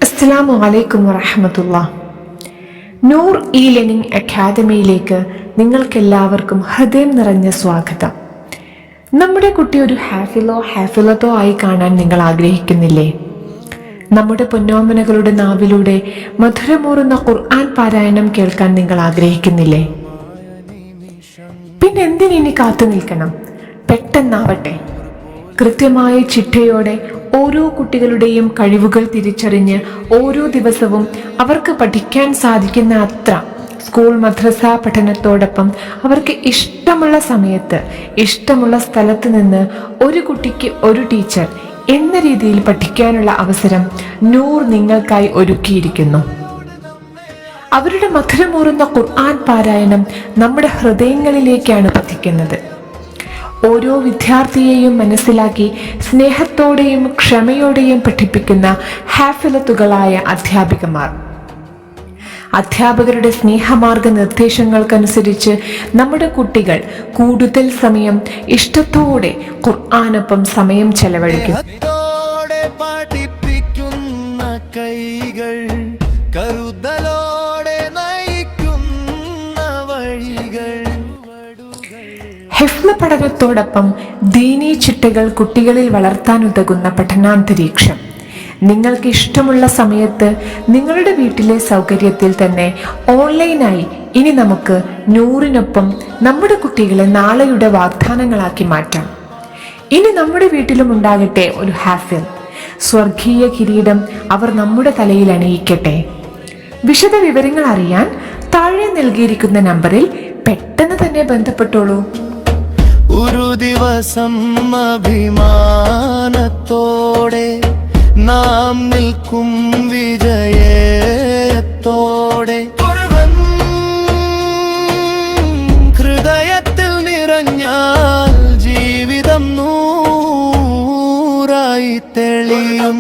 അസ്സലാമു അലൈക്കും വറഹ്മത്തുള്ളാഹി. നൂർ ഇ ലേണിംഗ് അക്കാദമിയിലേക്ക് നിങ്ങൾക്കെല്ലാവർക്കും ഹൃദയം നിറഞ്ഞ സ്വാഗതം. നമ്മുടെ കുട്ടി ഒരു ഹാഫിലത്തോ ആയി കാണാൻ നിങ്ങൾ ആഗ്രഹിക്കുന്നില്ലേ? നമ്മുടെ പൊന്നോമനകളുടെ നാവിലൂടെ മധുരമൂറുന്ന ഖുർആൻ പാരായണം കേൾക്കാൻ നിങ്ങൾ ആഗ്രഹിക്കുന്നില്ലേ? പിന്നെ എന്തിനി കാത്തു നിൽക്കണം? പെട്ടെന്നാവട്ടെ. കൃത്യമായ ചിട്ടയോടെ ഓരോ കുട്ടികളുടെയും കഴിവുകൾ തിരിച്ചറിഞ്ഞ് ഓരോ ദിവസവും അവർക്ക് പഠിക്കാൻ സാധിക്കുന്ന അത്ര സ്കൂൾ മദ്രസ പഠനത്തോടൊപ്പം അവർക്ക് ഇഷ്ടമുള്ള സമയത്ത് ഇഷ്ടമുള്ള സ്ഥലത്ത് നിന്ന് ഒരു കുട്ടിക്ക് ഒരു ടീച്ചർ എന്ന രീതിയിൽ പഠിക്കാനുള്ള അവസരം നൂർ നിങ്ങൾക്കായി ഒരുക്കിയിരിക്കുന്നു. അവരുടെ മധുരമൂറുന്ന ഖുർആൻ പാരായണം നമ്മുടെ ഹൃദയങ്ങളിലേക്കാണ് പതിക്കുന്നത്. ഓരോ വിദ്യാർത്ഥിയെയും മനസ്സിലാക്കി സ്നേഹത്തോടെയും ക്ഷമയോടെയും പഠിപ്പിക്കുന്ന ഹാഫിലത്തുകളായ അധ്യാപകരുടെ സ്നേഹമാർഗ നിർദ്ദേശങ്ങൾക്കനുസരിച്ച് നമ്മുടെ കുട്ടികൾ കൂടുതൽ സമയം ഇഷ്ടത്തോടെ ഖുർആനൊപ്പം സമയം ചെലവഴിക്കും. ഹിഫ്ള് പഠനത്തോടൊപ്പം ദീനീ ചിട്ടകൾ കുട്ടികളിൽ വളർത്താനുതകുന്ന പഠനാന്തരീക്ഷം. നിങ്ങൾക്ക് ഇഷ്ടമുള്ള സമയത്ത് നിങ്ങളുടെ വീട്ടിലെ സൗകര്യത്തിൽ തന്നെ ഓൺലൈനായി ഇനി നമുക്ക് നൂറിനൊപ്പം നമ്മുടെ കുട്ടികളെ നാളെയുടെ വാഗ്ദാനങ്ങളാക്കി മാറ്റാം. ഇനി നമ്മുടെ വീട്ടിലും ഉണ്ടാകട്ടെ ഒരു ഹാഫിൽ. സ്വർഗീയ കിരീടം അവർ നമ്മുടെ തലയിൽ അണിയിക്കട്ടെ. വിശദ വിവരങ്ങൾ അറിയാൻ താഴെ നൽകിയിരിക്കുന്ന നമ്പറിൽ പെട്ടെന്ന് തന്നെ ബന്ധപ്പെട്ടോളൂ. ഒരു ദിവസം അഭിമാനത്തോടെ നാം നിൽക്കും വിജയത്തോടെ. ഹൃദയത്തിൽ നിറഞ്ഞാൽ ജീവിതം നൂറായി തെളിയും.